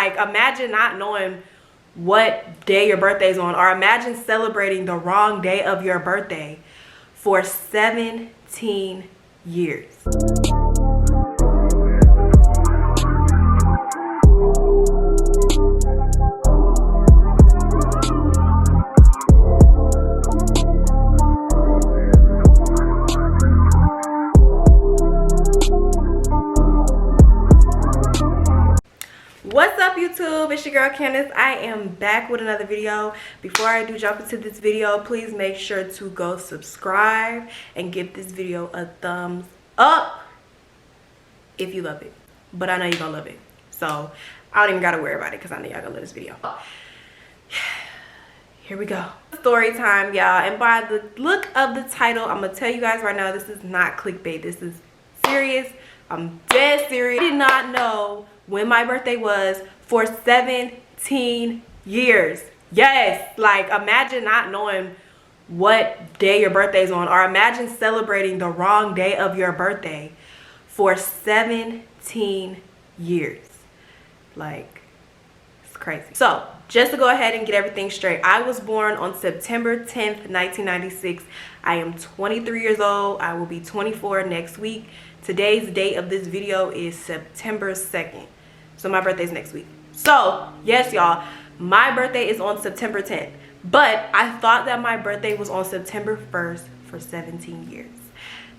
Like, imagine not knowing what day your birthday's on, or imagine celebrating the wrong day of your birthday for 17 years. What's up, YouTube? It's your girl Candace. I am back with another video. Before I do jump into this video, please make sure to go subscribe and give this video a thumbs up if you love it. But I know you're gonna love it, so I don't even gotta worry about it because I know y'all gonna love this video. Here we go. Story time, y'all. And by the look of the title, I'm gonna tell you guys right now, this is not clickbait. This is serious. I'm dead serious. I did not know when my birthday was for 17 years. Yes, like imagine not knowing what day your birthday's on, or imagine celebrating the wrong day of your birthday for 17 years. Like, it's crazy. So just to go ahead and get everything straight, I was born on September 10th, 1996. I am 23 years old. I will be 24 next week. Today's date of this video is September 2nd. So my birthday's next week. So yes, y'all, my birthday is on September 10th. But I thought that my birthday was on September 1st for 17 years.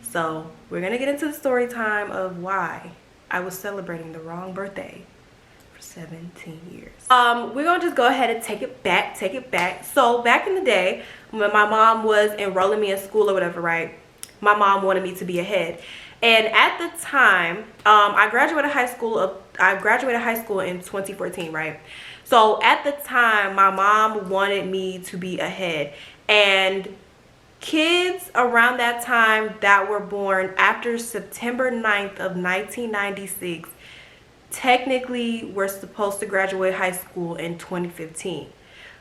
So we're gonna get into the story time of why I was celebrating the wrong birthday for 17 years. We're gonna just go ahead and take it back. So back in the day, when my mom was enrolling me in school or whatever, right? My mom wanted me to be ahead. And at the time, I graduated high school in 2014, right? So at the time, my mom wanted me to be ahead. And kids around that time that were born after September 9th of 1996 technically were supposed to graduate high school in 2015.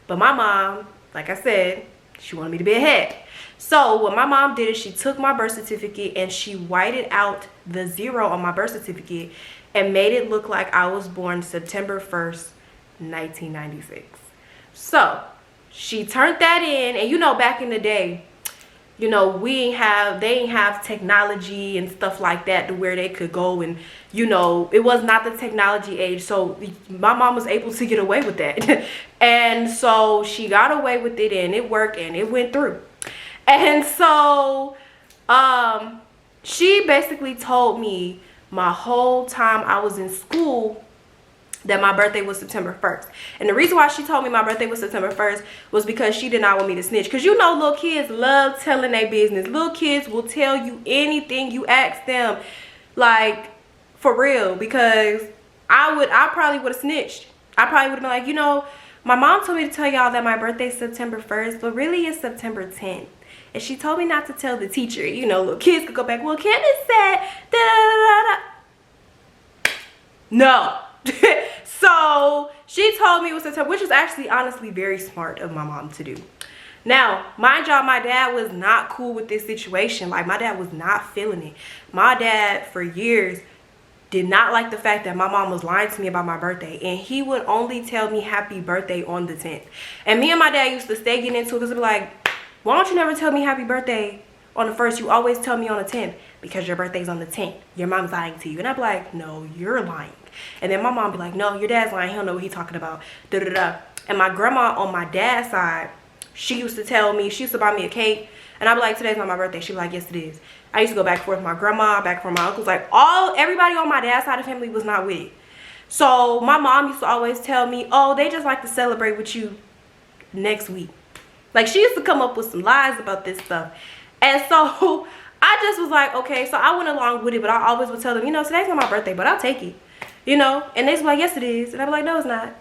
But my mom, like I said, she wanted me to be ahead. So what my mom did is she took my birth certificate and she whited out the 0 on my birth certificate and made it look like I was born September 1st, 1996. So she turned that in, and you know, back in the day, you know, they ain't have technology and stuff like that to where they could go, and you know, it was not the technology age, so my mom was able to get away with that. And so she got away with it, and it worked, and it went through. And so she basically told me my whole time I was in school that my birthday was September 1st. And the reason why she told me my birthday was September 1st was because she did not want me to snitch. Because you know, little kids love telling their business. Little kids will tell you anything you ask them, like, for real. Because I probably would have snitched. I probably would have been like, you know, my mom told me to tell y'all that my birthday is September 1st, but really it's September 10th. And she told me not to tell the teacher. You know, little kids could go back, well, Candace said da da da da. No. So she told me it was September, which was actually honestly very smart of my mom to do. Now, mind y'all, my dad was not cool with this situation. Like, my dad was not feeling it. My dad, for years, did not like the fact that my mom was lying to me about my birthday. And he would only tell me happy birthday on the 10th. And me and my dad used to stay getting into it because it'd be like, why don't you never tell me happy birthday on the 1st? You always tell me on the 10th. Because your birthday's on the 10th. Your mom's lying to you. And I'd be like, no, you're lying. And then my mom be like, no, your dad's lying. He don't know what he's talking about. Da, da, da. And my grandma on my dad's side, she used to tell me, she used to buy me a cake. And I'd be like, today's not my birthday. She'd be like, yes, it is. I used to go back and forth with my grandma, back from my uncles. Like, everybody on my dad's side of the family was not with it. So my mom used to always tell me, oh, they just like to celebrate with you next week. Like, she used to come up with some lies about this stuff. And so I just was like, okay. So I went along with it, but I always would tell them, you know, today's not my birthday, but I'll take it. You know? And they'd be like, yes, it is. And I'd be like, no, it's not.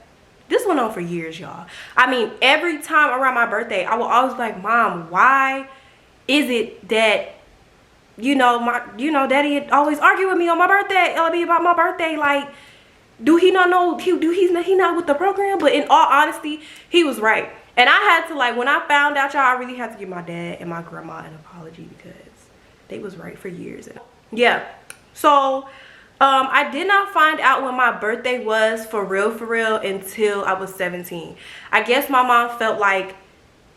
This went on for years, y'all. I mean, every time around my birthday, I would always be like, Mom, why is it that, you know, Daddy always argue with me on my birthday, about my birthday? Like, do he not know, he not with the program? But in all honesty, he was right. And I had to, like, when I found out, y'all, I really had to give my dad and my grandma an apology because they was right for years. Yeah. So I did not find out when my birthday was for real until I was 17. I guess my mom felt like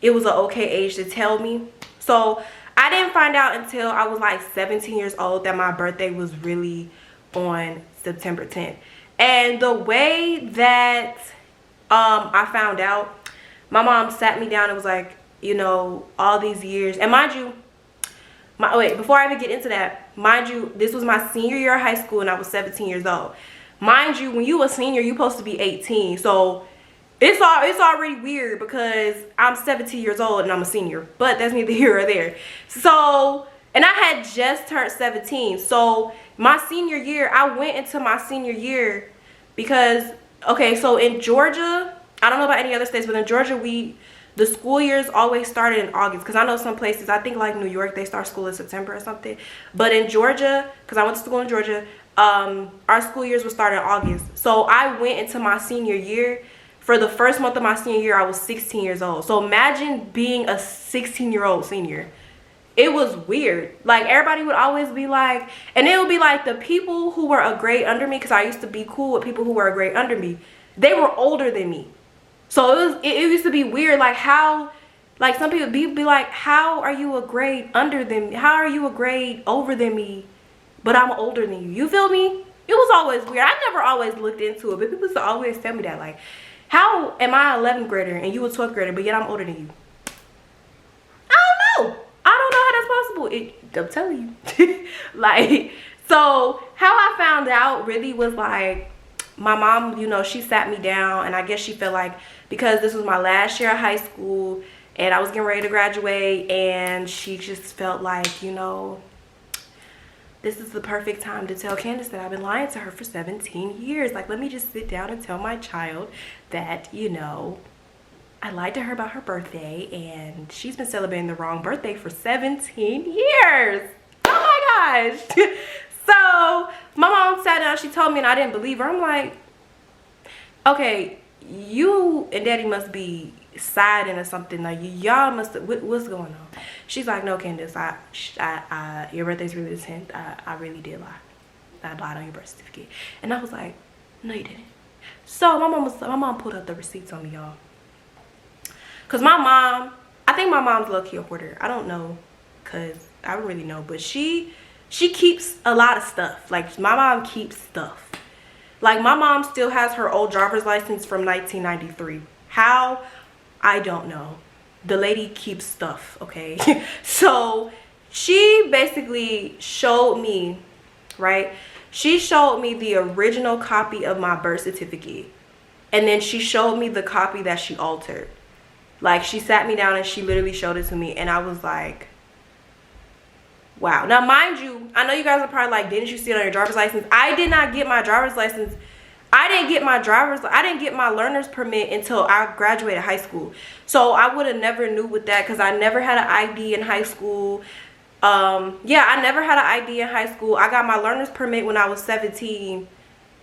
it was an okay age to tell me. So I didn't find out until I was like 17 years old that my birthday was really on September 10th. And the way that I found out, my mom sat me down and was like, you know, all these years, and mind you, before I even get into that, mind you, this was my senior year of high school and I was 17 years old. Mind you, when you a senior, you're supposed to be 18. So it's already weird because I'm 17 years old and I'm a senior. But that's neither here or there. So, and I had just turned 17. So my senior year, I went into my senior year because, okay, so in Georgia, I don't know about any other states, but in Georgia, the school years always started in August, because I know some places, I think like New York, they start school in September or something. But in Georgia, because I went to school in Georgia, our school years would start in August. So I went into my senior year. For the first month of my senior year, I was 16 years old. So imagine being a 16-year-old senior. It was weird. Like, everybody would always be like, and it would be like the people who were a grade under me, because I used to be cool with people who were a grade under me, they were older than me. So it used to be weird, like how, like some people be like, how are you a grade under than me? How are you a grade over than me, but I'm older than you? You feel me? It was always weird. I never always looked into it, but people used to always tell me that, like, how am I an 11th grader and you a 12th grader, but yet I'm older than you? I don't know. I don't know how that's possible. I'm telling you. Like, so how I found out really was like, my mom, you know, she sat me down, and I guess she felt like, because this was my last year of high school and I was getting ready to graduate, and she just felt like, you know, this is the perfect time to tell Candace that I've been lying to her for 17 years. Like, let me just sit down and tell my child that, you know, I lied to her about her birthday, and she's been celebrating the wrong birthday for 17 years. Oh my gosh. So my mom sat down, she told me, and I didn't believe her. I'm like, okay, you and daddy must be siding or something. Like, y'all must, what's going on? She's like, no, Candace, your birthday's really the 10th. I really did lie. I lied on your birth certificate. And I was like, no, you didn't. So my mom pulled up the receipts on me, y'all. Cause my mom, I think my mom's low-key a hoarder. I don't know, cause I don't really know, but she keeps a lot of stuff. Like, my mom keeps stuff. Like, my mom still has her old driver's license from 1993. How? I don't know. The lady keeps stuff, okay? So she basically showed me, right? She showed me the original copy of my birth certificate. And then she showed me the copy that she altered. Like, she sat me down and she literally showed it to me. And I was like, wow. Now, mind you, I know you guys are probably like, didn't you see it on your driver's license? I did not get my driver's license. I didn't get my learner's permit until I graduated high school. So I would have never knew with that, because I never had an ID in high school. Yeah, I never had an ID in high school. I got my learner's permit when I was 17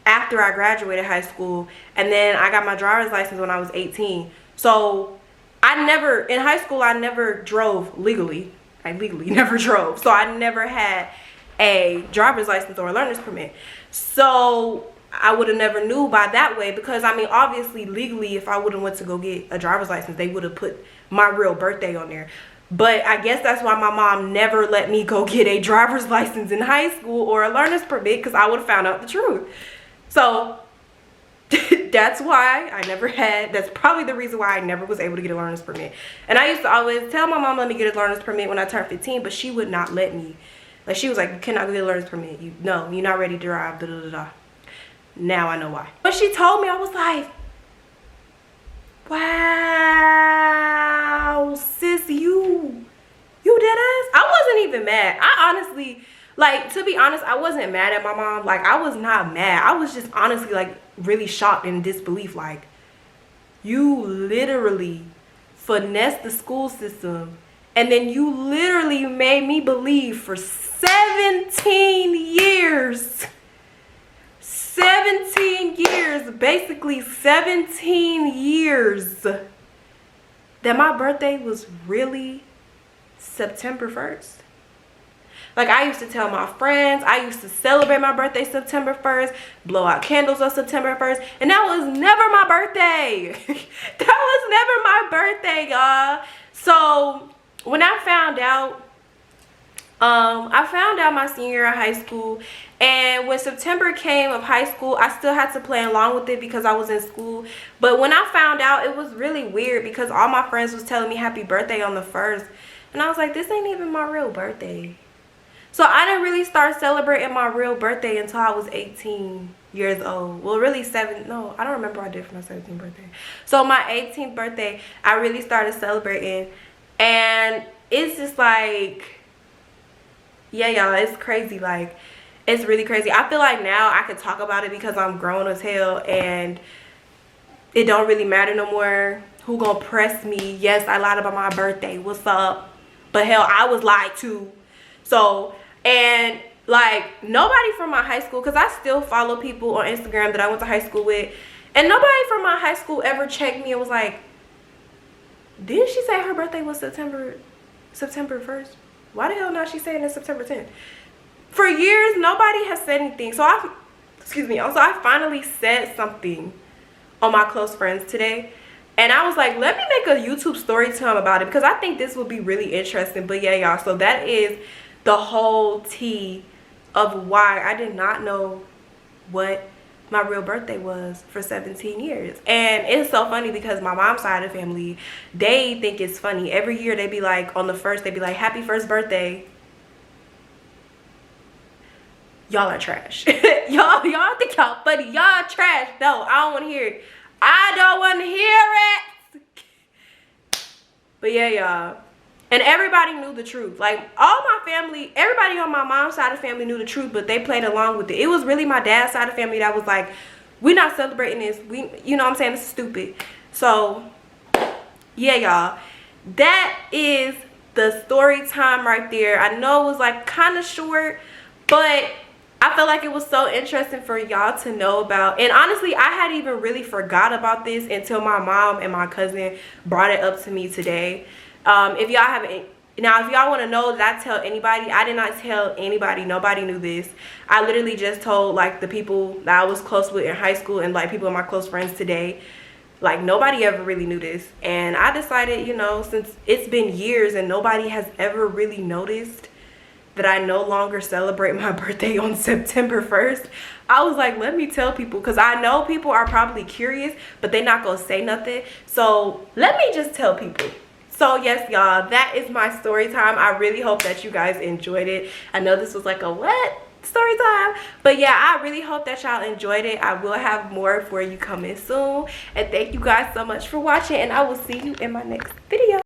after I graduated high school. And then I got my driver's license when I was 18. So in high school, I never drove legally. I legally never drove. So I never had a driver's license or a learner's permit. So I would have never knew by that way, because I mean, obviously legally, if I would have went to go get a driver's license, they would have put my real birthday on there. But I guess that's why my mom never let me go get a driver's license in high school or a learner's permit, because I would have found out the truth. So that's why I never had, that's probably the reason why I never was able to get a learner's permit. And I used to always tell my mom, let me get a learner's permit when I turned 15, but she would not let me. Like, she was like, you cannot get a learner's permit. No, you're not ready to drive, da da da da. Now I know why. When she told me, I was like, wow, sis, you did us? I wasn't even mad. I honestly, like, to be honest, I wasn't mad at my mom. Like, I was not mad. I was just honestly, like, really shocked and in disbelief. Like, you literally finessed the school system, and then you literally made me believe for 17 years. 17 years, basically 17 years, that my birthday was really September 1st. Like, I used to tell my friends, I used to celebrate my birthday September 1st, blow out candles on September 1st, and that was never my birthday. That was never my birthday, y'all. So when I found out my senior year of high school, and when September came of high school, I still had to play along with it because I was in school. But when I found out, it was really weird because all my friends was telling me happy birthday on the 1st, and I was like, this ain't even my real birthday. So I didn't really start celebrating my real birthday until I was 18 years old. Well, really no, I don't remember what I did for my 17th birthday. So my 18th birthday, I really started celebrating, and it's just like, yeah, y'all, it's crazy. Like, it's really crazy. I feel like now I could talk about it because I'm grown as hell, and it don't really matter no more who gonna press me. Yes, I lied about my birthday. What's up? But hell, I was lied to. So, and like, nobody from my high school, because I still follow people on Instagram that I went to high school with, and nobody from my high school ever checked me and was like, didn't she say her birthday was September 1st? Why the hell not she saying it's September 10th? For years, nobody has said anything. So I finally said something on my close friends today. And I was like, let me make a YouTube story time about it because I think this would be really interesting. But yeah, y'all, so that is the whole tea of why I did not know what my real birthday was for 17 years. And it's so funny because my mom's side of the family, they think it's funny. Every year they be like, on the 1st, they be like, happy 1st birthday. Y'all are trash. y'all think y'all funny. Y'all trash. No, I don't want to hear it. I don't want to hear it. But yeah, y'all. And everybody knew the truth. Like, all my family, everybody on my mom's side of the family knew the truth, but they played along with it. It was really my dad's side of the family that was like, we're not celebrating this. You know what I'm saying? This is stupid. So, yeah, y'all. That is the story time right there. I know it was like kind of short, but I felt like it was so interesting for y'all to know about. And honestly, I had even really forgot about this until my mom and my cousin brought it up to me today. If y'all haven't, now if y'all want to know, did I tell anybody? I did not tell anybody. Nobody knew this. I literally just told like the people that I was close with in high school and like people of my close friends today. Like, nobody ever really knew this. And I decided, you know, since it's been years and nobody has ever really noticed that I no longer celebrate my birthday on September 1st, I was like, let me tell people, because I know people are probably curious, but they're not gonna say nothing. So let me just tell people. So yes, y'all, that is my story time. I really hope that you guys enjoyed it. I know this was like a what? Story time. But yeah, I really hope that y'all enjoyed it. I will have more for you coming soon. And thank you guys so much for watching, and I will see you in my next video.